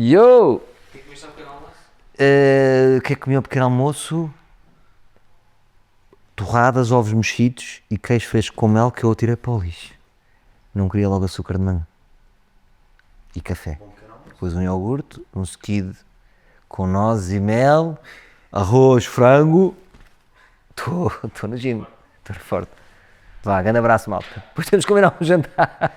Yo! O que é que comeste ao pequeno almoço? O que é que comi ao pequeno almoço? Torradas, ovos mexidos e queijo fresco com mel que eu tirei para o lixo. Não queria logo açúcar de manhã. E café. Bom pequeno almoço. Depois um iogurte, um squid com nozes e mel, arroz, frango. Estou no gym, estou forte. Vá, grande abraço, malta. Depois temos que combinar um jantar.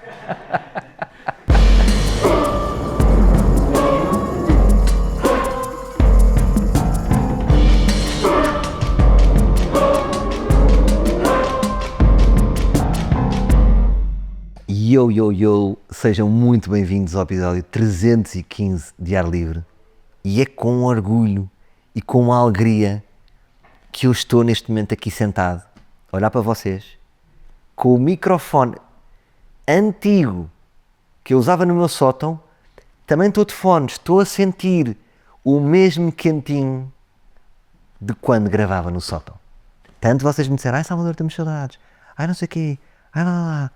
Yo, sejam muito bem-vindos ao episódio 315 de Ar Livre. E é com orgulho e com uma alegria que eu estou neste momento aqui sentado, a olhar para vocês, com o microfone antigo que eu usava no meu sótão. Também estou de fones, estou a sentir o mesmo quentinho de quando gravava no sótão. Tanto vocês me disseram, ai Salvador, temos saudades, ai não sei o quê, ai lá,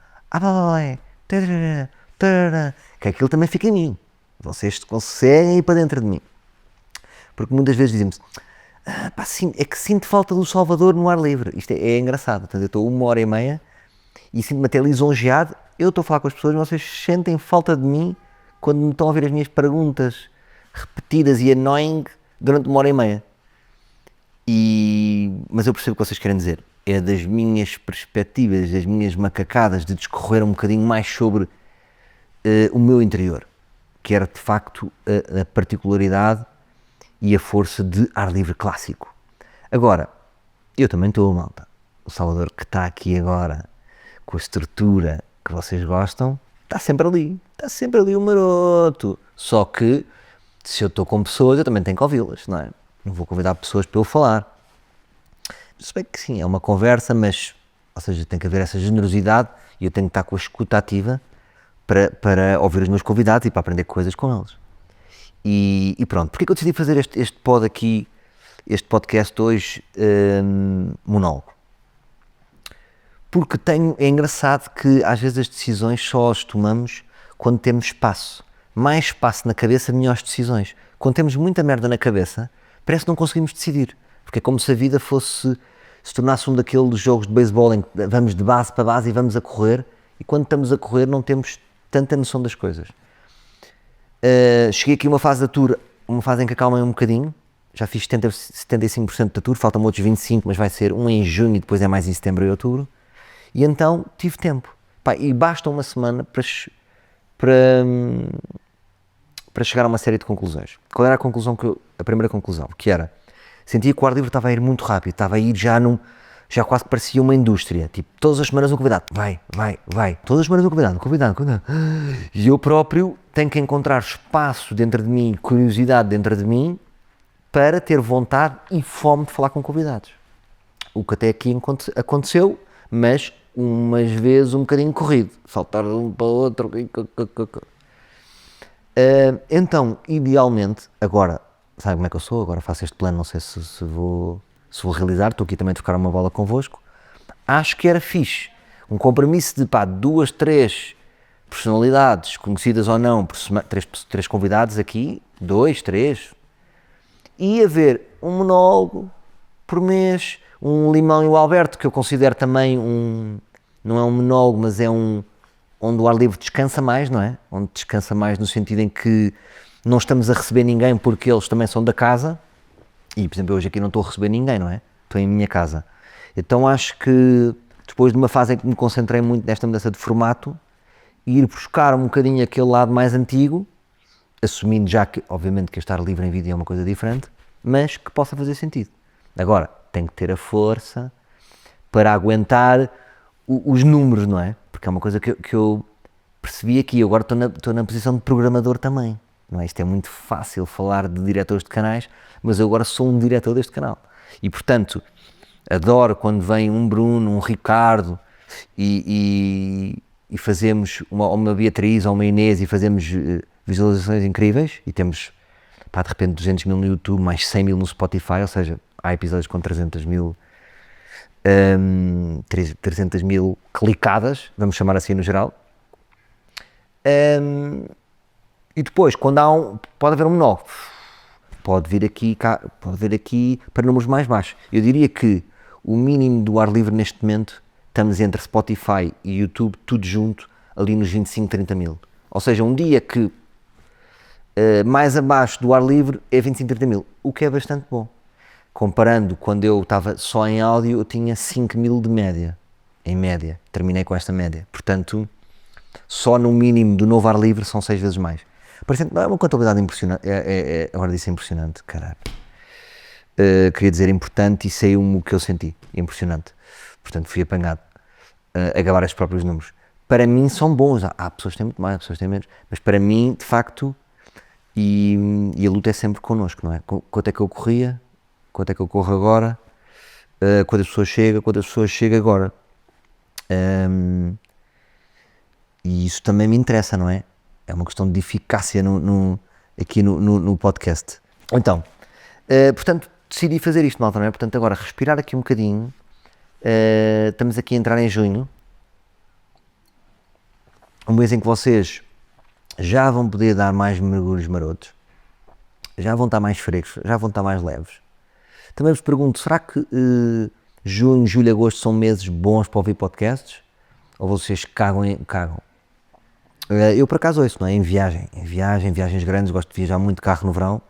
que aquilo também fica em mim. Vocês conseguem ir para dentro de mim. Porque muitas vezes dizem-me, é que sinto falta do Salvador no ar livre. Isto é engraçado. Portanto, eu estou 1h30 e sinto-me até lisonjeado. Eu estou a falar com as pessoas e vocês sentem falta de mim quando me estão a ouvir as minhas perguntas repetidas e annoying durante 1h30. Mas eu percebo o que vocês querem dizer. É das minhas perspectivas, das minhas macacadas de discorrer um bocadinho mais sobre o meu interior, que era de facto a particularidade e a força de Ar Livre clássico. Agora, eu também estou, malta. O Salvador que está aqui agora, com a estrutura que vocês gostam, está sempre ali o maroto. Só que, se eu estou com pessoas, eu também tenho que ouvi-las, não é? Não vou convidar pessoas para eu falar. Se bem que sim, é uma conversa, mas, ou seja, tem que haver essa generosidade e eu tenho que estar com a escuta ativa para ouvir os meus convidados e para aprender coisas com eles. E pronto, porque é que eu decidi fazer este podcast hoje, monólogo? Porque é engraçado que às vezes as decisões só as tomamos quando temos espaço. Mais espaço na cabeça, melhores decisões. Quando temos muita merda na cabeça, parece que não conseguimos decidir. Porque é como se a vida se tornasse um daqueles jogos de beisebol em que vamos de base para base e vamos a correr, e quando estamos a correr não temos tanta noção das coisas. Cheguei aqui a uma fase da tour, uma fase em que acalmei um bocadinho, já fiz 75% da tour, faltam outros 25%, mas vai ser um em junho e depois é mais em setembro e outubro, e então tive tempo. E basta uma semana para chegar a uma série de conclusões. Qual era a primeira conclusão? Que era, sentia que o Ar Livre estava a ir muito rápido, estava a ir já quase que parecia uma indústria, tipo, todas as semanas um convidado, vai, todas as semanas um convidado, e eu próprio tenho que encontrar espaço dentro de mim, curiosidade dentro de mim, para ter vontade e fome de falar com convidados. O que até aqui aconteceu, mas umas vezes um bocadinho corrido, saltar de um para o outro, então, idealmente, agora, sabe como é que eu sou? Agora faço este plano, não sei se vou realizar, estou aqui também a tocar uma bola convosco. Acho que era fixe, um compromisso de 2, 3 personalidades, conhecidas ou não, três convidados aqui, 2, 3, e haver um monólogo por mês, um Limão e o Alberto, que eu considero também não é um monólogo, mas é onde o Ar Livre descansa mais, não é? Onde descansa mais no sentido em que não estamos a receber ninguém porque eles também são da casa. E, por exemplo, eu hoje aqui não estou a receber ninguém, não é? Estou em minha casa. Então acho que depois de uma fase em que me concentrei muito nesta mudança de formato, ir buscar um bocadinho aquele lado mais antigo, assumindo já que, obviamente, que estar livre em vídeo é uma coisa diferente, mas que possa fazer sentido. Agora, tenho que ter a força para aguentar os números, não é? Porque é uma coisa que eu percebi aqui, eu agora estou na posição de programador também. Não é? Isto é muito fácil falar de diretores de canais, mas eu agora sou um diretor deste canal. E, portanto, adoro quando vem um Bruno, um Ricardo e fazemos uma Beatriz ou uma Inês e fazemos visualizações incríveis e temos, de repente, 200 mil no YouTube, mais 100 mil no Spotify, ou seja, há episódios com 300 mil clicadas, vamos chamar assim no geral. E depois, quando pode haver um menor, pode vir aqui para números mais baixos. Eu diria que o mínimo do ar livre neste momento, estamos entre Spotify e YouTube, tudo junto, ali nos 25, 30 mil. Ou seja, um dia que mais abaixo do ar livre é 25, 30 mil, o que é bastante bom. Comparando, quando eu estava só em áudio, eu tinha 5 mil de média, em média, terminei com esta média. Portanto, só no mínimo do novo ar livre são 6 vezes mais. Parecendo que não é uma contabilidade impressionante, agora disse impressionante, caralho. Queria dizer importante e saiu-me o que eu senti, impressionante. Portanto, fui apanhado a gabar os próprios números. Para mim são bons, há pessoas que têm muito mais, pessoas que têm menos, mas para mim, de facto, e a luta é sempre connosco, não é? Quanto é que eu corria, quanto é que eu corro agora, quantas pessoas chegam agora. E isso também me interessa, não é? É uma questão de eficácia aqui no podcast. Então, portanto, decidi fazer isto, malta, não é? Portanto, agora respirar aqui um bocadinho. Estamos aqui a entrar em junho. Um mês em que vocês já vão poder dar mais mergulhos marotos. Já vão estar mais frescos, já vão estar mais leves. Também vos pergunto, será que junho, julho e agosto são meses bons para ouvir podcasts? Ou vocês cagam? Eu por acaso ouço, não é? Em viagens grandes, gosto de viajar muito de carro no verão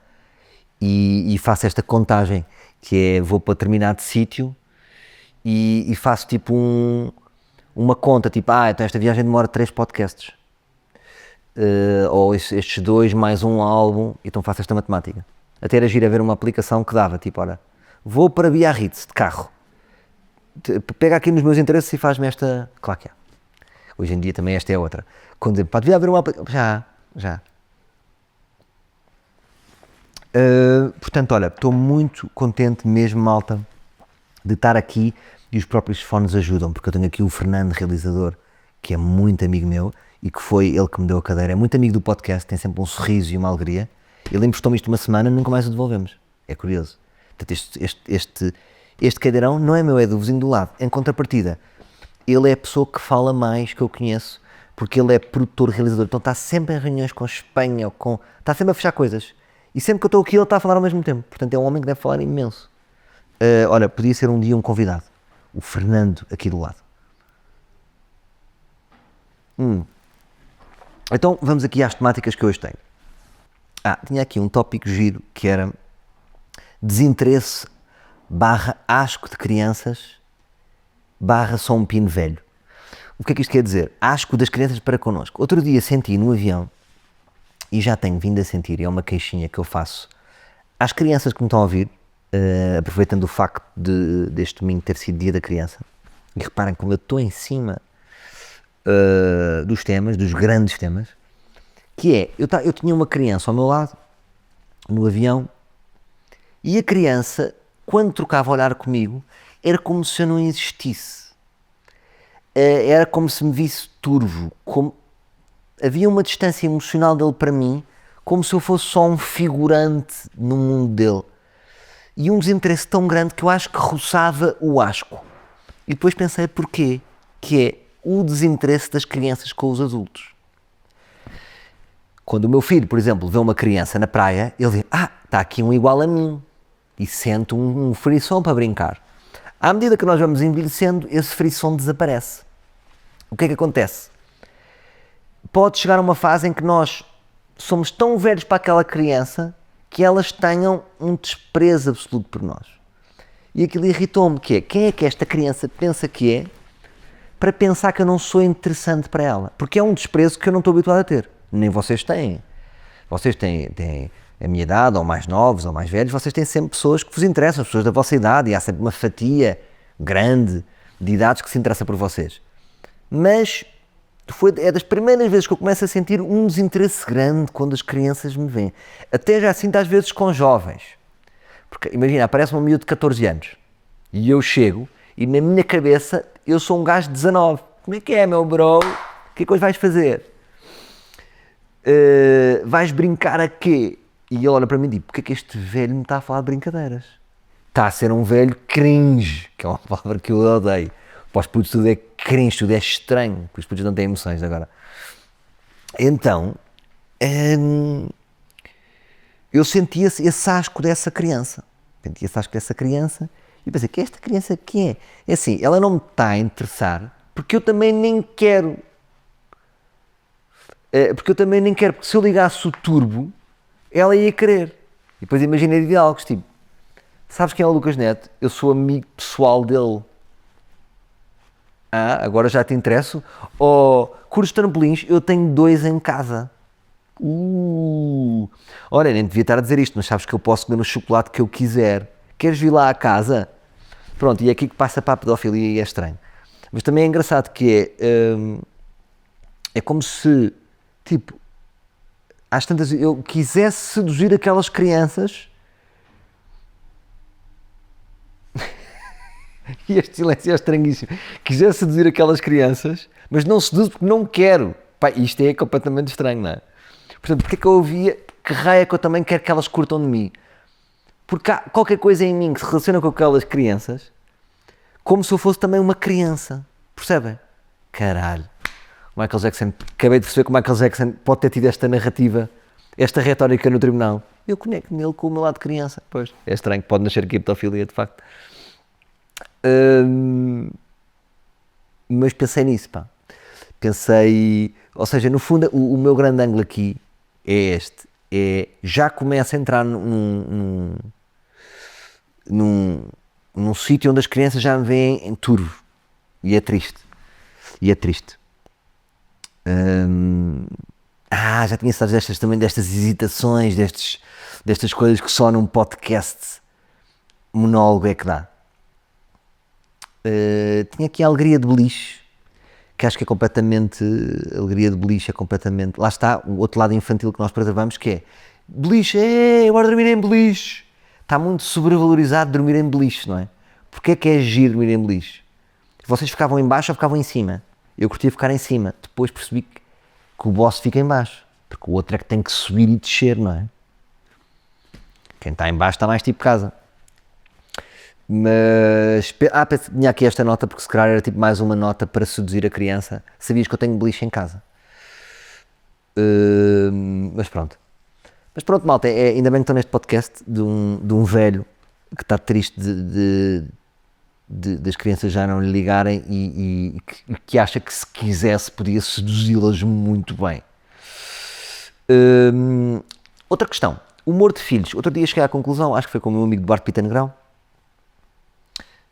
e faço esta contagem, que é, vou para determinado sítio e faço tipo uma conta, tipo, então esta viagem demora 3 podcasts, ou estes 2 mais um álbum, então faço esta matemática. Até era giro haver uma aplicação que dava, tipo, olha, vou para Biarritz de carro, pega aqui nos meus interesses e faz-me esta, claro que é. Hoje em dia também esta é outra. Quando devia haver uma aplicação, já. Portanto, olha, estou muito contente mesmo, malta, de estar aqui e os próprios fones ajudam, porque eu tenho aqui o Fernando, realizador, que é muito amigo meu e que foi ele que me deu a cadeira, é muito amigo do podcast, tem sempre um sorriso e uma alegria. Ele emprestou-me isto uma semana, nunca mais o devolvemos. É curioso. Portanto, este cadeirão não é meu, é do vizinho do lado. Em contrapartida, ele é a pessoa que fala mais que eu conheço, porque ele é produtor, realizador, então está sempre em reuniões com a Espanha, está sempre a fechar coisas. E sempre que eu estou aqui ele está a falar ao mesmo tempo, portanto é um homem que deve falar imenso. Olha, podia ser um dia um convidado, o Fernando aqui do lado. Então vamos aqui às temáticas que eu hoje tenho. Tinha aqui um tópico giro que era desinteresse / asco de crianças / só um pino velho. O que é que isto quer dizer? Asco das crianças para connosco. Outro dia senti no avião, e já tenho vindo a sentir, é uma queixinha que eu faço às crianças que me estão a ouvir, aproveitando o facto deste domingo ter sido dia da criança, e reparem como eu estou em cima dos temas, dos grandes temas, que é, eu tinha uma criança ao meu lado, no avião, e a criança, quando trocava olhar comigo, era como se eu não existisse. Era como se me visse turvo, havia uma distância emocional dele para mim, como se eu fosse só um figurante no mundo dele. E um desinteresse tão grande que eu acho que roçava o asco. E depois pensei porquê, que é o desinteresse das crianças com os adultos. Quando o meu filho, por exemplo, vê uma criança na praia, ele diz, está aqui um igual a mim, e sente um frisson para brincar. À medida que nós vamos envelhecendo, esse frisson desaparece. O que é que acontece? Pode chegar a uma fase em que nós somos tão velhos para aquela criança que elas tenham um desprezo absoluto por nós. E aquilo irritou-me, que é, quem é que esta criança pensa que é para pensar que eu não sou interessante para ela? Porque é um desprezo que eu não estou habituado a ter. Nem vocês têm. Vocês têm a minha idade, ou mais novos, ou mais velhos, vocês têm sempre pessoas que vos interessam, as pessoas da vossa idade, e há sempre uma fatia grande de idades que se interessa por vocês. Mas é das primeiras vezes que eu começo a sentir um desinteresse grande quando as crianças me veem. Até já sinto às vezes com jovens. Porque imagina, aparece um miúdo de 14 anos e eu chego e na minha cabeça eu sou um gajo de 19. Como é que é, meu bro? O que é que hoje vais fazer? Vais brincar a quê? E ele olha para mim e diz, porque é que este velho me está a falar de brincadeiras? Está a ser um velho cringe, que é uma palavra que eu odeio. Para os putos tudo é cringe, tudo é estranho, porque os putos não têm emoções agora. Então, eu sentia esse asco dessa criança. E pensei, que esta criança que é? É assim, ela não me está a interessar, porque eu também nem quero. Porque se eu ligasse o turbo, ela ia querer. E depois imaginei diálogos, tipo, sabes quem é o Lucas Neto? Eu sou amigo pessoal dele. Ah, agora já te interesso? Ou, cursos trampolins, eu tenho 2 em casa. Olha, nem devia estar a dizer isto, mas sabes que eu posso comer o chocolate que eu quiser. Queres vir lá à casa? Pronto, e é aqui que passa para a pedofilia e é estranho. Mas também é engraçado que é como se, tipo, às tantas eu quisesse seduzir aquelas crianças e este silêncio é estranhíssimo. Quisesse seduzir aquelas crianças, mas não seduzo porque não quero. Pá, isto é completamente estranho, não é? Portanto, porque é que eu ouvia, que raio é que eu também quero que elas curtam de mim? Porque há qualquer coisa em mim que se relaciona com aquelas crianças como se eu fosse também uma criança. Percebem? Caralho. O Michael Jackson, acabei de perceber que o Michael Jackson pode ter tido esta narrativa, esta retórica no tribunal. Eu conecto nele com o meu lado de criança. Pois, é estranho que pode nascer aqui a pedofilia, de facto. Mas pensei nisso, pá. Ou seja, no fundo, o meu grande ângulo aqui é este. Já começa a entrar num sítio onde as crianças já me veem em turvo. E é triste. Já tinha estado destas hesitações, destas coisas que só num podcast monólogo é que dá. Tinha aqui a alegria de beliche, que acho que é completamente, a alegria de beliche é completamente, lá está o outro lado infantil que nós preservamos, que é beliche, agora dormir em beliche. Está muito sobrevalorizado dormir em beliche, não é? Porque é que é giro dormir em beliche? Vocês ficavam em baixo ou ficavam em cima? Eu curtia ficar em cima, depois percebi que o boss fica em baixo, porque o outro é que tem que subir e descer, não é? Quem está em baixo está mais tipo casa. Mas, tinha aqui esta nota, porque se calhar era tipo mais uma nota para seduzir a criança. Sabias que eu tenho beliche em casa? Mas pronto, malta, ainda bem que estou neste podcast de um velho que está triste das crianças já não lhe ligarem e que acha que se quisesse podia seduzi-las muito bem. Outra questão, humor de filhos. Outro dia cheguei à conclusão, acho que foi com o meu amigo Duarte Pita Negrão.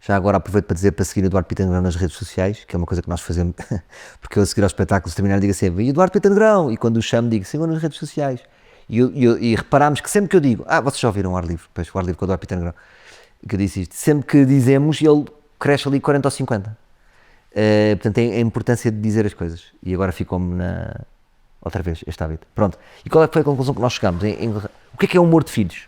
Já agora aproveito para dizer para seguir o Eduardo Pita Negrão nas redes sociais, que é uma coisa que nós fazemos, porque eu a seguir ao espetáculo, se terminar, digo assim, e Eduardo Pita Negrão, e quando o chamo digo, sigam nas redes sociais. E reparámos que sempre que eu digo, vocês já ouviram o ar livre, pois o ar livre com o Eduardo Pita Negrão, que eu disse isto, sempre que dizemos, ele cresce ali 40 ou 50. Portanto, é a importância de dizer as coisas. E agora ficou-me outra vez este hábito. Pronto. E qual é que foi a conclusão que nós chegamos? O que é humor de filhos?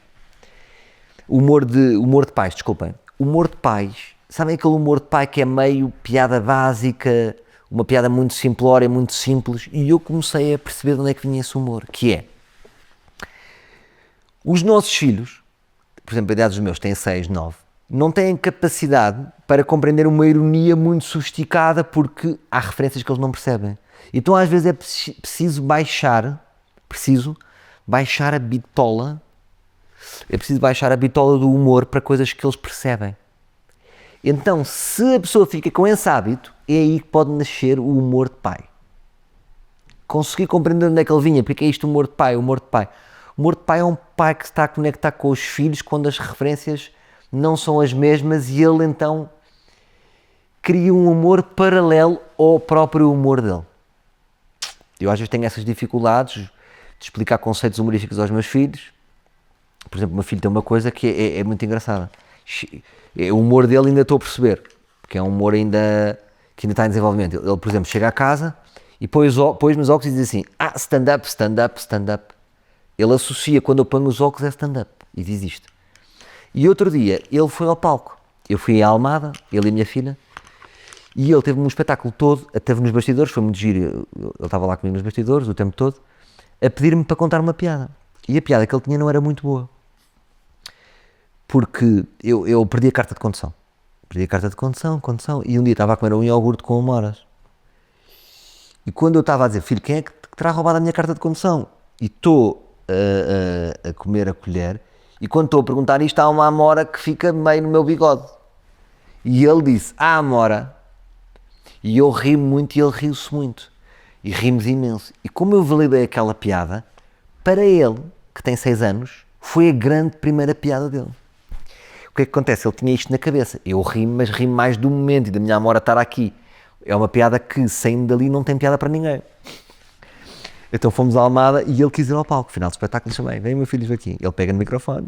Humor de pais, desculpem. Humor de pais, sabem aquele humor de pai que é meio piada básica, uma piada muito simplória, muito simples, e eu comecei a perceber de onde é que vinha esse humor, que é, os nossos filhos, por exemplo, a idade dos meus têm 6, 9, não têm capacidade para compreender uma ironia muito sofisticada porque há referências que eles não percebem. Então às vezes é preciso baixar a bitola. É preciso baixar a bitola do humor para coisas que eles percebem. Então, se a pessoa fica com esse hábito, é aí que pode nascer o humor de pai. Conseguir compreender onde é que ele vinha, porque é isto o humor de pai. O humor de pai é um pai que está a conectar com os filhos quando as referências não são as mesmas e ele então cria um humor paralelo ao próprio humor dele. Eu às vezes tenho essas dificuldades de explicar conceitos humorísticos aos meus filhos. Por exemplo, o meu filho tem uma coisa que é muito engraçada. O humor dele ainda estou a perceber, porque é um humor que ainda está em desenvolvimento. Ele, por exemplo, chega à casa e põe nos óculos e diz assim, stand-up, stand-up, stand-up. Ele associa, quando eu ponho os óculos, é stand-up, e diz isto. E outro dia, ele foi ao palco. Eu fui à Almada, ele e a minha filha, e ele teve um espetáculo todo, teve nos bastidores, foi muito giro, ele estava lá comigo nos bastidores o tempo todo, a pedir-me para contar uma piada. E a piada que ele tinha não era muito boa. Porque eu perdi a carta de condução. E um dia estava a comer um iogurte com amoras. E quando eu estava a dizer, filho, quem é que terá roubado a minha carta de condução? e estou a comer a colher, e quando estou a perguntar isto, há uma amora que fica meio no meu bigode. E ele disse, amora. E eu ri muito e ele riu-se muito. E rimos imenso. E como eu validei aquela piada, para ele, que tem 6 anos, foi a grande primeira piada dele. O que é que acontece? Ele tinha isto na cabeça. Eu ri, mas ri mais do momento e da minha amora estar aqui. É uma piada que, saindo dali, não tem piada para ninguém. Então fomos à Almada e ele quis ir ao palco. Final do espetáculo, chamei, vem meu filho aqui. Ele pega no microfone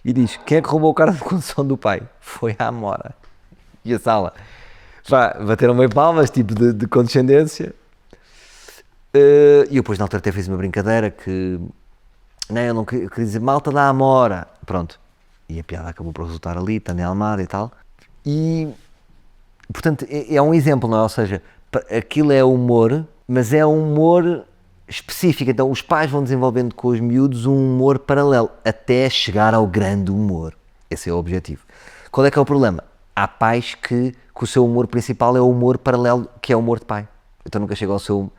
e diz, quem é que roubou o carro de condução do pai? Foi a Amora. E a sala, pá, bateram meio palmas, tipo de condescendência. E eu depois na altura até fiz uma brincadeira que, não, eu não queria dizer, malta da Amora. Pronto. E a piada acabou por resultar ali, está na Almada e tal. E, portanto, é um exemplo, não é? Ou seja, aquilo é humor, mas é um humor específico. Então os pais vão desenvolvendo com os miúdos um humor paralelo, até chegar ao grande humor. Esse é o objetivo. Qual é que é o problema? Há pais que o seu humor principal é o humor paralelo, que é o humor de pai. Então nunca chega ao seu...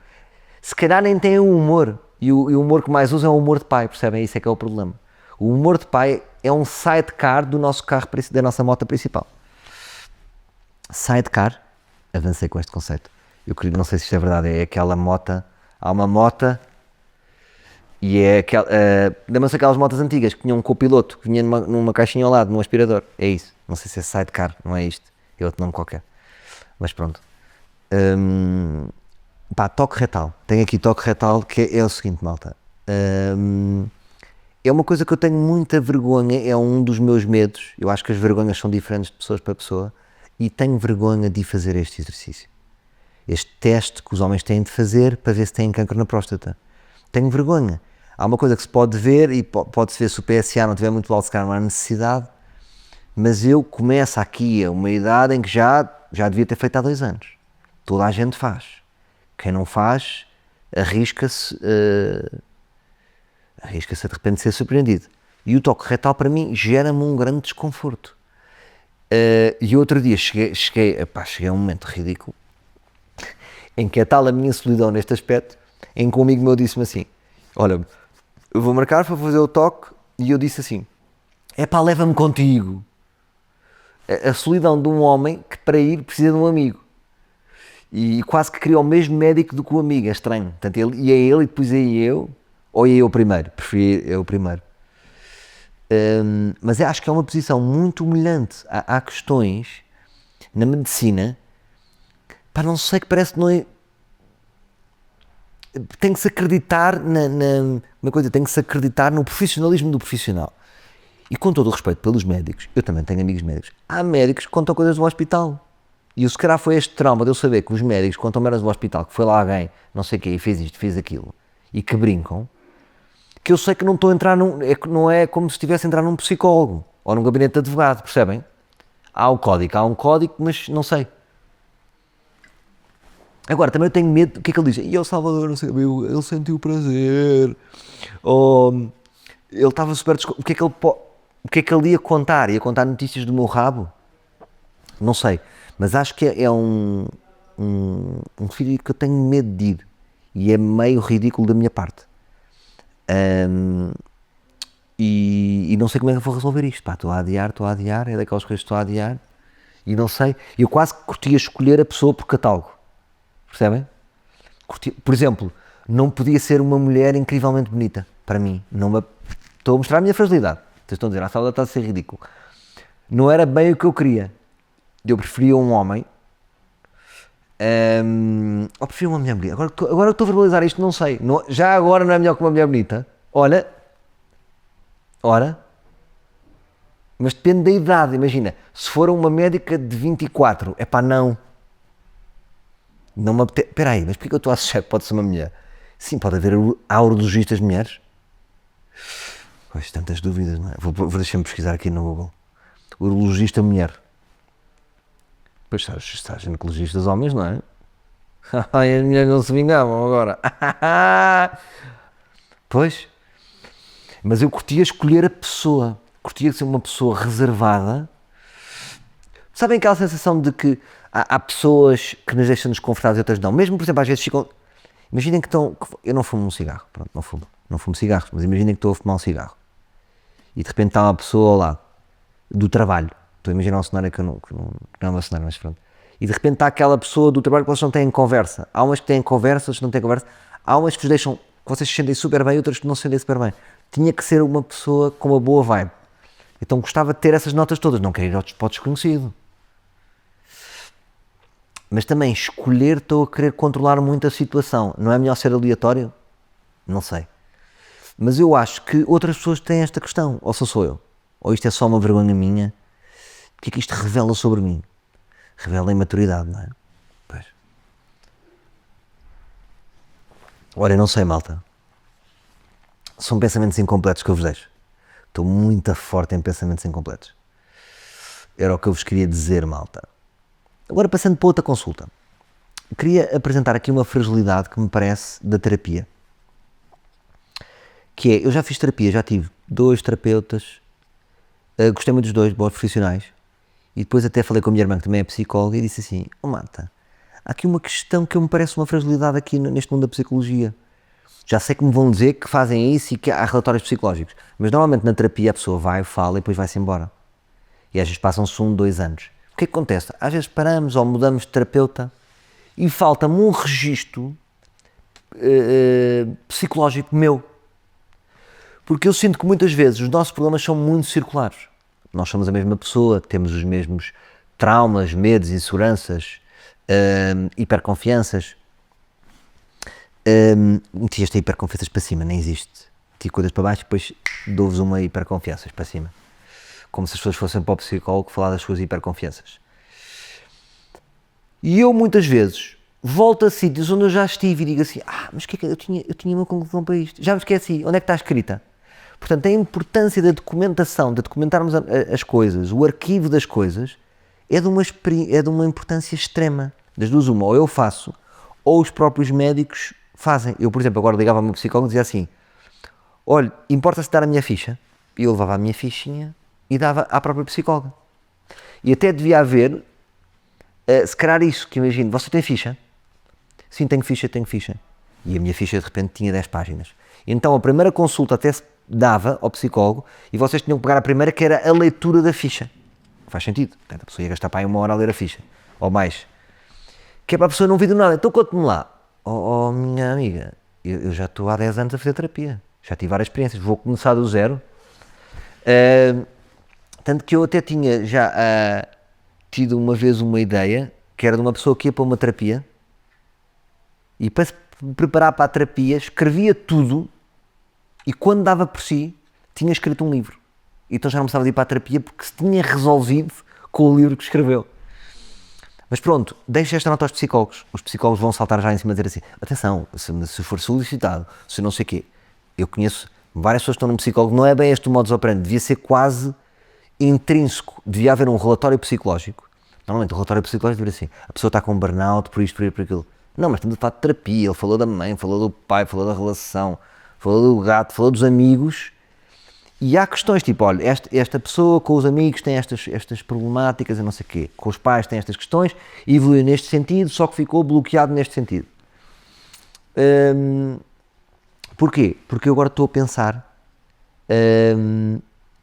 Se calhar nem tem um humor, e o humor que mais usa é o humor de pai, percebem? Isso é que é o problema. O humor de pai é um sidecar do nosso carro, da nossa moto principal. Sidecar, avancei com este conceito. Eu não sei se isto é verdade, é aquela moto, há uma moto e é aquela, lembram-se aquelas motas antigas que tinham um copiloto que vinha numa caixinha ao lado, num aspirador, é isso, não sei se é sidecar, não é isto, é outro nome qualquer, mas pronto. Pá, toque retal, tenho aqui toque retal que é o seguinte, malta, é uma coisa que eu tenho muita vergonha, é um dos meus medos, eu acho que as vergonhas são diferentes de pessoas para pessoa e tenho vergonha de fazer este exercício. Este teste que os homens têm de fazer para ver se têm cancro na próstata. Tenho vergonha. Há uma coisa que se pode ver e pode-se ver se o PSA não estiver muito alto, se calhar não há necessidade, mas eu começo aqui a uma idade em que já devia ter feito há 2 anos. Toda a gente faz. Quem não faz, arrisca-se de repente ser surpreendido. E o toque retal para mim gera-me um grande desconforto. E outro dia cheguei a um momento ridículo, em que é tal a minha solidão neste aspecto, em que um amigo meu disse-me assim, olha, eu vou marcar para fazer o toque, e eu disse assim, leva-me contigo. A solidão de um homem que para ir precisa de um amigo. E quase que queria o mesmo médico do que o amigo, é estranho. Portanto, ia ele e depois ia eu, ou ia eu primeiro, preferi eu primeiro. Mas eu acho que é uma posição muito humilhante. Há questões na medicina, não sei, que parece que não é... Tem que se acreditar tem que se acreditar no profissionalismo do profissional. E com todo o respeito pelos médicos, eu também tenho amigos médicos, há médicos que contam coisas do hospital. E se calhar foi este trauma de eu saber que os médicos contam merdas do hospital, que foi lá alguém, não sei o quê, e fez isto, fez aquilo, e que brincam, que eu sei que não estou a entrar não é como se estivesse a entrar num psicólogo, ou num gabinete de advogado, percebem? Há um código, mas não sei. Agora, também eu tenho medo, o que é que ele diz? E o Salvador, não sei, ele sentiu prazer, ou ele estava super o que é que ele ia contar? Ia contar notícias do meu rabo? Não sei, mas acho que é um filho que eu tenho medo de ir, e é meio ridículo da minha parte. E não sei como é que eu vou resolver isto, estou a adiar, é daquelas coisas que estou a adiar, e não sei, eu quase que curtia escolher a pessoa por catálogo. Percebem? Por exemplo, não podia ser uma mulher incrivelmente bonita, para mim. Estou a mostrar a minha fragilidade. Vocês estão a dizer, a Salvador está a ser ridículo. Não era bem o que eu queria. Eu preferia um homem. Ou preferia uma mulher bonita. Agora estou a verbalizar isto, não sei. Já agora não é melhor que uma mulher bonita? Ora. Mas depende da idade, imagina. Se for uma médica de 24, não. Não me apetece. Espera aí, mas porquê que eu estou a achar que pode ser uma mulher? Sim, pode haver urologistas mulheres. Pois, tantas dúvidas, não é? Vou deixar-me pesquisar aqui no Google. Urologista mulher. Pois está ginecologistas homens, não é? Ai, as mulheres não se vingavam agora. Pois. Mas eu curtia escolher a pessoa. Curtia ser uma pessoa reservada. Sabem aquela sensação de que há pessoas que nos deixam desconfortáveis e outras não? Mesmo, por exemplo, às vezes ficam... Imaginem que estão, eu não fumo um cigarro, pronto, não fumo cigarros, mas imaginem que estou a fumar um cigarro e de repente está uma pessoa ao lado do trabalho, estou a imaginar um cenário que não é um cenário, mas pronto, e de repente está aquela pessoa do trabalho que vocês não têm conversa, há umas que têm conversa, outras que não têm conversa, há umas que vos deixam, que vocês se sentem super bem, outras que não se sentem super bem. Tinha que ser uma pessoa com uma boa vibe, então gostava de ter essas notas todas, não quero ir para o desconhecido. Mas também escolher, estou a querer controlar muito a situação. Não é melhor ser aleatório? Não sei. Mas eu acho que outras pessoas têm esta questão. Ou sou eu? Ou isto é só uma vergonha minha? O que é que isto revela sobre mim? Revela a imaturidade, não é? Pois. Olha, não sei, malta. São pensamentos incompletos que eu vos deixo. Estou muito forte em pensamentos incompletos. Era o que eu vos queria dizer, malta. Agora, passando para outra consulta, queria apresentar aqui uma fragilidade que me parece da terapia, que é, eu já fiz terapia, já tive 2 terapeutas, gostei muito dos 2, bons profissionais, e depois até falei com a minha irmã, que também é psicóloga, e disse assim, Marta, há aqui uma questão que me parece uma fragilidade aqui neste mundo da psicologia. Já sei que me vão dizer que fazem isso e que há relatórios psicológicos, mas normalmente na terapia a pessoa vai, fala e depois vai-se embora. E às vezes passam-se 1, 2 anos. O que é que acontece? Às vezes paramos ou mudamos de terapeuta e falta-me um registro psicológico meu. Porque eu sinto que muitas vezes os nossos problemas são muito circulares. Nós somos a mesma pessoa, temos os mesmos traumas, medos, inseguranças, hiperconfianças. Meti esta hiperconfianças para cima, nem existe. Meti coisas para baixo e depois dou-vos uma hiperconfianças para cima. Como se as pessoas fossem para o psicólogo falar das suas hiperconfianças. E eu muitas vezes volto a sítios onde eu já estive e digo assim, mas que é que eu tinha uma conclusão para isto, já me esqueci, onde é que está escrita? Portanto, a importância da documentação, de documentarmos as coisas, o arquivo das coisas, é de uma importância extrema. Das duas uma, ou eu faço, ou os próprios médicos fazem. Eu, por exemplo, agora ligava ao meu psicólogo e dizia assim, olha, importa-se dar a minha ficha? E eu levava a minha fichinha e dava à própria psicóloga. E até devia haver, se calhar isso, que imagino, você tem ficha? Sim, tenho ficha. E a minha ficha de repente tinha 10 páginas. Então a primeira consulta até se dava ao psicólogo e vocês tinham que pegar a primeira, que era a leitura da ficha. Faz sentido. Portanto, a pessoa ia gastar para aí 1 hora a ler a ficha, ou mais. Que é para a pessoa não vir do nada. Então conte-me lá. Minha amiga, eu já estou há 10 anos a fazer terapia. Já tive várias experiências. Vou começar do zero. Tanto que eu até tinha já tido uma vez uma ideia, que era de uma pessoa que ia para uma terapia e para se preparar para a terapia escrevia tudo e quando dava por si tinha escrito um livro. Então já não precisava de ir para a terapia porque se tinha resolvido com o livro que escreveu. Mas pronto, deixa esta nota aos psicólogos. Os psicólogos vão saltar já em cima e dizer assim, atenção, se for solicitado, se não sei o quê. Eu conheço várias pessoas que estão num psicólogo, não é bem este o modus operandi, devia ser quase intrínseco, devia haver um relatório psicológico. Normalmente o relatório psicológico devia ser assim, a pessoa está com burnout, por isto, por aquilo. Não, mas estamos a falar de terapia, ele falou da mãe, falou do pai, falou da relação, falou do gato, falou dos amigos. E há questões tipo, olha, esta pessoa com os amigos tem estas problemáticas e não sei o quê, com os pais tem estas questões, e evoluiu neste sentido, só que ficou bloqueado neste sentido. Porquê? Porque eu agora estou a pensar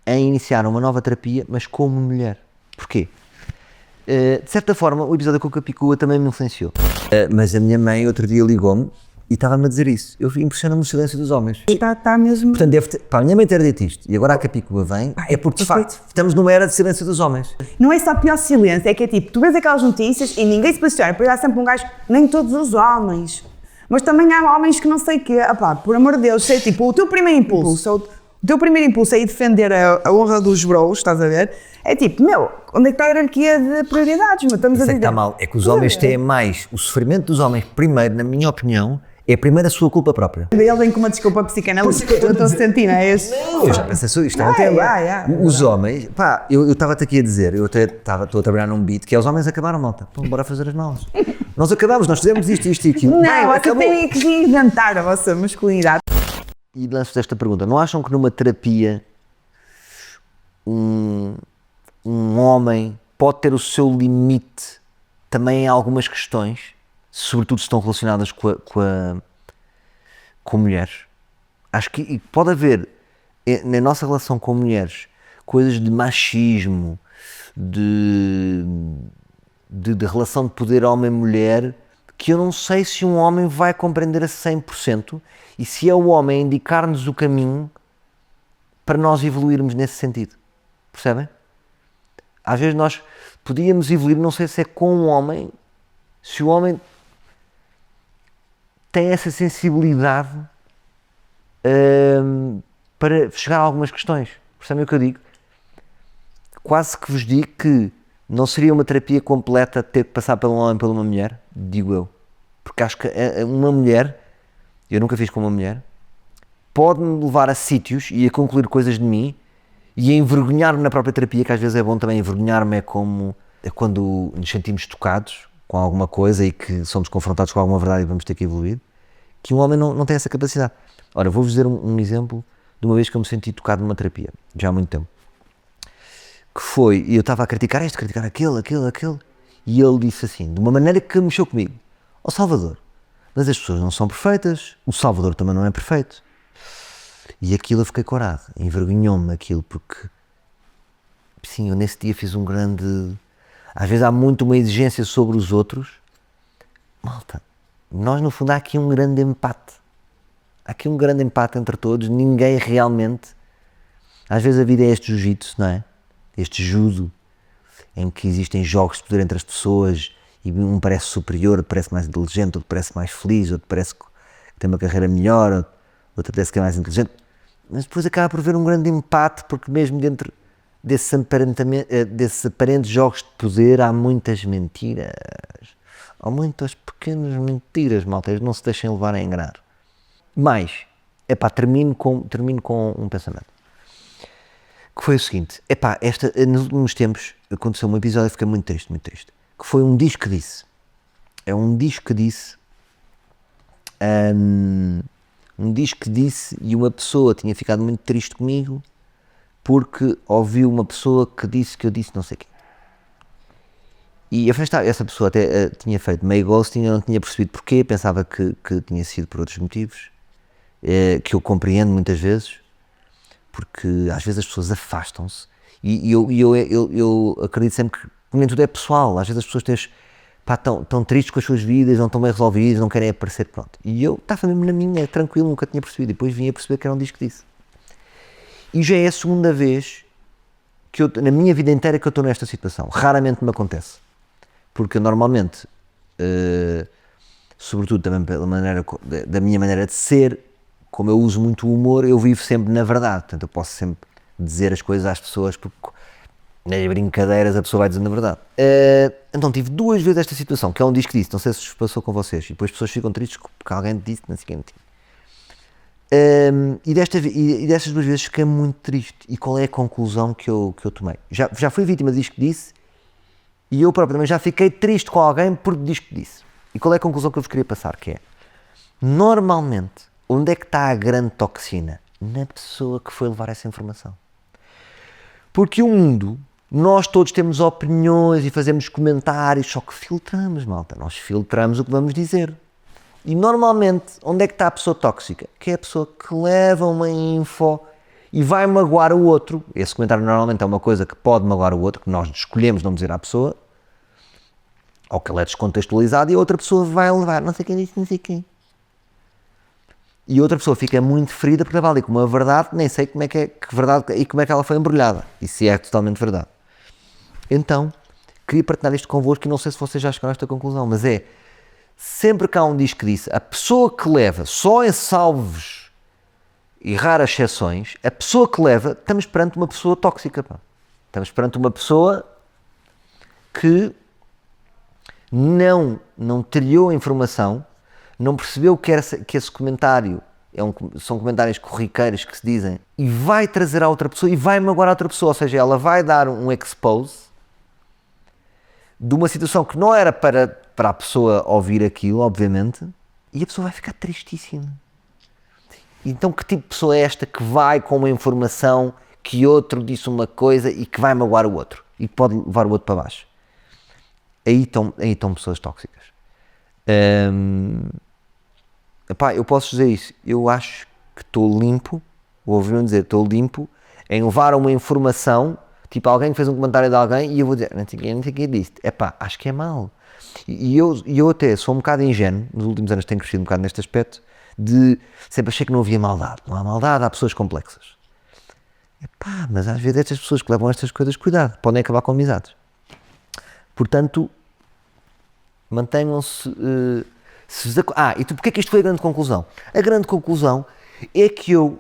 em iniciar uma nova terapia, mas como mulher. Porquê? De certa forma, o episódio com a Capicua também me influenciou. Mas a minha mãe outro dia ligou-me e estava-me a dizer isso. Eu impressiono-me o silêncio dos homens. Está mesmo. Portanto, a minha mãe ter dito isto e agora a Capicua vem, é porque de facto estamos numa era de silêncio dos homens. Não é só pior silêncio, é que é tipo, tu vês aquelas notícias e ninguém se posiciona, depois há sempre um gajo, nem todos os homens. Mas também há homens que não sei o quê, por amor de Deus, sei, tipo, o teu primeiro impulso é ir defender a honra dos bros, estás a ver? É tipo, onde é que está a hierarquia de prioridades? Mas estamos a dizer. Está mal, é que os homens têm mais, o sofrimento dos homens, primeiro, na minha opinião, é primeiro a sua culpa própria. Ele vem com uma desculpa psicanalítica, eu estou a sentir, não é isso? Não, eu já pensei sobre isto, é um tema. Os homens, eu estava-te aqui a dizer, estou a trabalhar num beat, que é os homens acabaram, malta, então bora fazer as malas. Nós acabamos, nós fizemos isto e aquilo. Não, vocês têm que inventar a vossa masculinidade. E lanço-vos esta pergunta, não acham que numa terapia um homem pode ter o seu limite também em algumas questões, sobretudo se estão relacionadas com com mulheres. Acho que pode haver na nossa relação com mulheres coisas de machismo, de relação de poder homem-mulher, que eu não sei se um homem vai compreender a 100% e se é o homem a indicar-nos o caminho para nós evoluirmos nesse sentido. Percebem? Às vezes nós podíamos evoluir, não sei se é com um homem, se o homem tem essa sensibilidade para chegar a algumas questões. Percebem o que eu digo? Quase que vos digo que não seria uma terapia completa ter que passar por um homem e por uma mulher, digo eu. Porque acho que uma mulher, eu nunca fiz com uma mulher, pode-me levar a sítios e a concluir coisas de mim e a envergonhar-me na própria terapia, que às vezes é bom também. Envergonhar-me é quando nos sentimos tocados com alguma coisa e que somos confrontados com alguma verdade e vamos ter que evoluir, que um homem não tem essa capacidade. Ora, vou-vos dizer um exemplo de uma vez que eu me senti tocado numa terapia, já há muito tempo. Que foi, e eu estava a criticar isto, criticar aquele, e ele disse assim, de uma maneira que mexeu comigo: ó Salvador, mas as pessoas não são perfeitas, o Salvador também não é perfeito. E aquilo eu fiquei corado, envergonhou-me aquilo, porque sim, eu nesse dia fiz um grande... Às vezes há muito uma exigência sobre os outros. Malta, nós no fundo há aqui um grande empate. Há aqui um grande empate entre todos, ninguém realmente... Às vezes a vida é este jiu-jitsu, não é? Este judo, em que existem jogos de poder entre as pessoas e um parece superior, outro parece mais inteligente, outro parece mais feliz, outro parece que tem uma carreira melhor, outro parece que é mais inteligente, mas depois acaba por haver um grande empate, porque mesmo dentro desses aparentes jogos de poder há muitas mentiras, há muitas pequenas mentiras, malta, eles não se deixem levar a enganar. Mas, termino com um pensamento. Que foi o seguinte, nos últimos tempos aconteceu um episódio e fiquei muito triste, que foi um disco que disse, e uma pessoa tinha ficado muito triste comigo porque ouviu uma pessoa que disse que eu disse não sei o quê. E essa pessoa até tinha feito meio ghosting, eu não tinha percebido porquê, pensava que tinha sido por outros motivos, que eu compreendo muitas vezes, porque às vezes as pessoas afastam-se e eu acredito sempre que nem tudo é pessoal. Às vezes as pessoas estão tristes com as suas vidas, não estão bem resolvidas, não querem aparecer, pronto. E eu estava mesmo na minha, tranquilo, nunca tinha percebido, e depois vim a perceber que era um disco disso. E já é a segunda vez que na minha vida inteira que eu estou nesta situação. Raramente me acontece, porque eu normalmente, sobretudo também da minha maneira de ser, como eu uso muito o humor, eu vivo sempre na verdade, portanto eu posso sempre dizer as coisas às pessoas, porque nas brincadeiras a pessoa vai dizendo a verdade. Então tive 2 vezes esta situação, que é um disco disse, não sei se passou com vocês, e depois as pessoas ficam tristes porque alguém disse, não sei quem disse. E destas 2 vezes fiquei muito triste. E qual é a conclusão que eu tomei? Já fui vítima de disco disse, e eu próprio também já fiquei triste com alguém por disco disse. E qual é a conclusão que eu vos queria passar? Que é, normalmente, onde é que está a grande toxina? Na pessoa que foi levar essa informação. Porque o mundo, nós todos temos opiniões e fazemos comentários, só que filtramos, malta. Nós filtramos o que vamos dizer. E normalmente, onde é que está a pessoa tóxica? Que é a pessoa que leva uma info e vai magoar o outro. Esse comentário normalmente é uma coisa que pode magoar o outro, que nós escolhemos não dizer à pessoa, ou que ele é descontextualizado, e a outra pessoa vai levar, não sei quem disse, não sei quem. E outra pessoa fica muito ferida porque leva ali com uma verdade, nem sei como é que verdade e como é que ela foi embrulhada, e se é totalmente verdade. Então, queria partilhar isto convosco, e não sei se vocês já chegaram a esta conclusão, mas sempre que há um disco que disse, a pessoa que leva, só em salvos e raras exceções, a pessoa que leva, estamos perante uma pessoa tóxica, pá. Estamos perante uma pessoa que não trilhou a informação, não percebeu que esse comentário são comentários corriqueiros que se dizem, e vai trazer a outra pessoa e vai magoar a outra pessoa, ou seja, ela vai dar um expose de uma situação que não era para a pessoa ouvir aquilo, obviamente, e a pessoa vai ficar tristíssima. Então que tipo de pessoa é esta que vai com uma informação que outro disse uma coisa e que vai magoar o outro e pode levar o outro para baixo? Aí estão pessoas tóxicas. epá, eu posso dizer isso, eu acho que estou limpo, ouviram dizer, estou limpo em levar uma informação, tipo alguém que fez um comentário de alguém e eu vou dizer, não sei o que disse, epá, acho que é mau. E eu até sou um bocado ingênuo, nos últimos anos tenho crescido um bocado neste aspecto, de sempre achei que não havia maldade, não há maldade, há pessoas complexas. Epá, mas às vezes estas pessoas que levam estas coisas, cuidado, podem acabar com amizades. Portanto, mantenham-se... e tu, porque é que isto foi a grande conclusão? A grande conclusão é que eu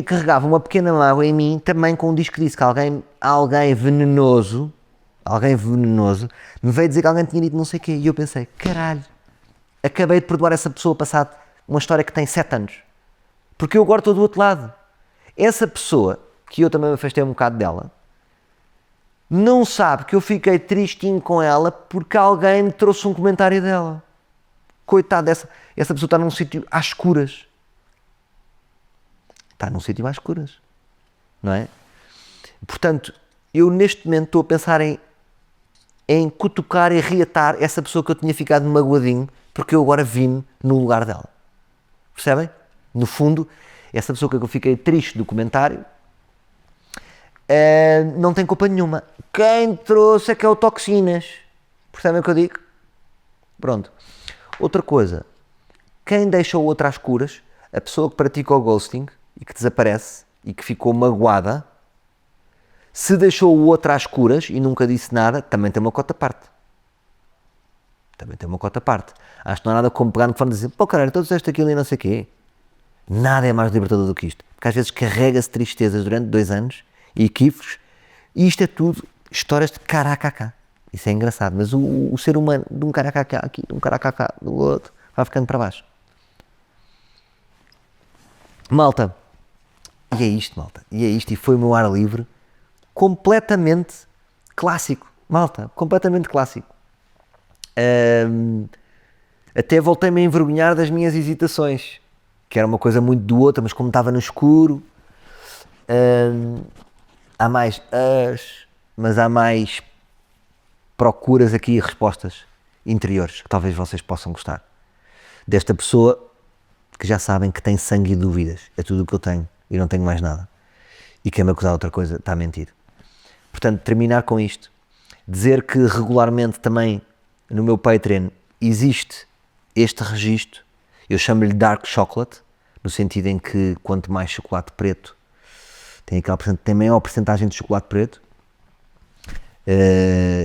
carregava uma pequena mágoa em mim também com um disco que disse que alguém venenoso me veio dizer que alguém tinha dito não sei o quê e eu pensei, caralho, acabei de perdoar essa pessoa passado uma história que tem 7 anos, porque eu agora estou do outro lado. Essa pessoa, que eu também me afastei um bocado dela, não sabe que eu fiquei tristinho com ela porque alguém me trouxe um comentário dela. Coitado essa pessoa está num sítio às escuras. Está num sítio às escuras, não é? Portanto, eu neste momento estou a pensar em cutucar e reatar essa pessoa que eu tinha ficado magoadinho porque eu agora vim no lugar dela. Percebem? No fundo, essa pessoa que eu fiquei triste do comentário não tem culpa nenhuma. Quem trouxe é que é o Toxinas. Percebem o que eu digo? Pronto. Outra coisa, quem deixa o outro às escuras, a pessoa que pratica o ghosting e que desaparece e que ficou magoada, se deixou o outro às escuras e nunca disse nada, também tem uma cota à parte. Acho que não há nada como pegar no fone e dizer, pô caralho, tu disseste aquilo e não sei o quê. Nada é mais libertador do que isto. Porque às vezes carrega-se tristezas durante 2 anos e equívocos, e isto é tudo histórias de caracacá. Isso é engraçado, mas o ser humano de um caracacá aqui, de um caracacá do outro, vai ficando para baixo. Malta, e é isto, e foi o meu ar livre, completamente clássico, malta, completamente clássico. Até voltei-me a envergonhar das minhas hesitações, que era uma coisa muito do outro, mas como estava no escuro, há mais procuras aqui e respostas interiores, que talvez vocês possam gostar. Desta pessoa que já sabem que tem sangue e dúvidas, é tudo o que eu tenho e não tenho mais nada. E quem me acusar de outra coisa está a mentir. Portanto, terminar com isto, dizer que regularmente também no meu Patreon existe este registro, eu chamo-lhe Dark Chocolate, no sentido em que quanto mais chocolate preto, tem maior porcentagem de chocolate preto,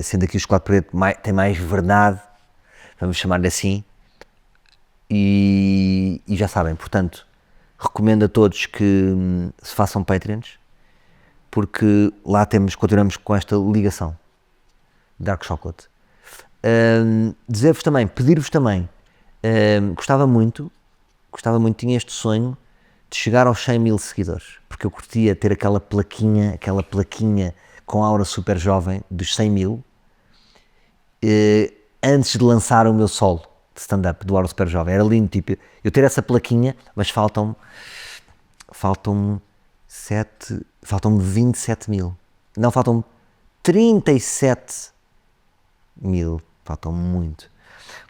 sendo aqui o chocolate preto tem mais verdade, vamos chamar-lhe assim, e já sabem, portanto, recomendo a todos que se façam Patreons, porque lá continuamos com esta ligação, Dark Chocolate. Dizer-vos também, pedir-vos também, gostava muito, tinha este sonho de chegar aos 100 mil seguidores, porque eu curtia ter aquela plaquinha com aura super jovem dos 100 mil, antes de lançar o meu solo de stand-up do Aura Super Jovem. Era lindo, tipo, eu ter essa plaquinha, mas faltam-me 27 mil. Não, faltam-me 37 mil. Faltam muito.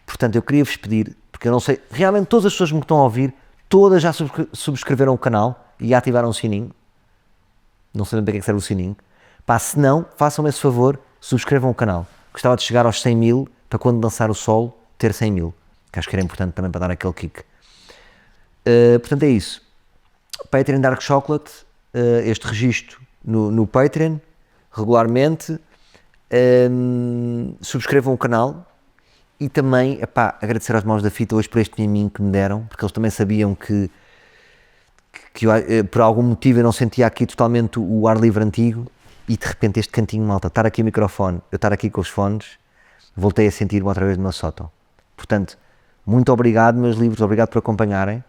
Portanto, eu queria vos pedir, porque eu não sei, realmente todas as pessoas que me estão a ouvir, todas já subscreveram o canal e ativaram o sininho. Não sei bem para que serve o sininho. Pá, se não, façam-me esse favor, subscrevam o canal. Gostava de chegar aos 100 mil, para quando lançar o solo, ter 100 mil. Que acho que era importante também para dar aquele kick. Portanto, é isso. Patreon Dark Chocolate, este registro no Patreon, regularmente. Subscrevam o canal. E também, agradecer aos Mãos da Fita hoje por este miminho que me deram, porque eles também sabiam que eu, por algum motivo eu não sentia aqui totalmente o ar livre antigo, e de repente este cantinho, malta, estar aqui o microfone, eu estar aqui com os fones, voltei a sentir-me outra vez no meu sótão. Portanto, muito obrigado, meus livros, obrigado por acompanharem.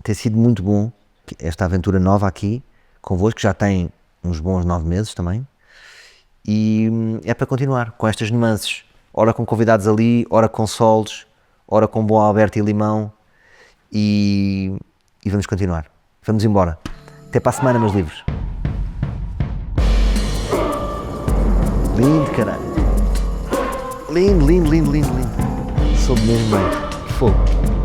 Tem sido muito bom esta aventura nova aqui convosco, que já tem uns bons 9 meses também, e é para continuar com estas nuances, ora com convidados ali, ora com solos, ora com bom Alberto e limão, e vamos continuar, vamos embora. Até para a semana, meus livros. Lindo, caralho. Lindo. Soube mesmo bem. Fogo.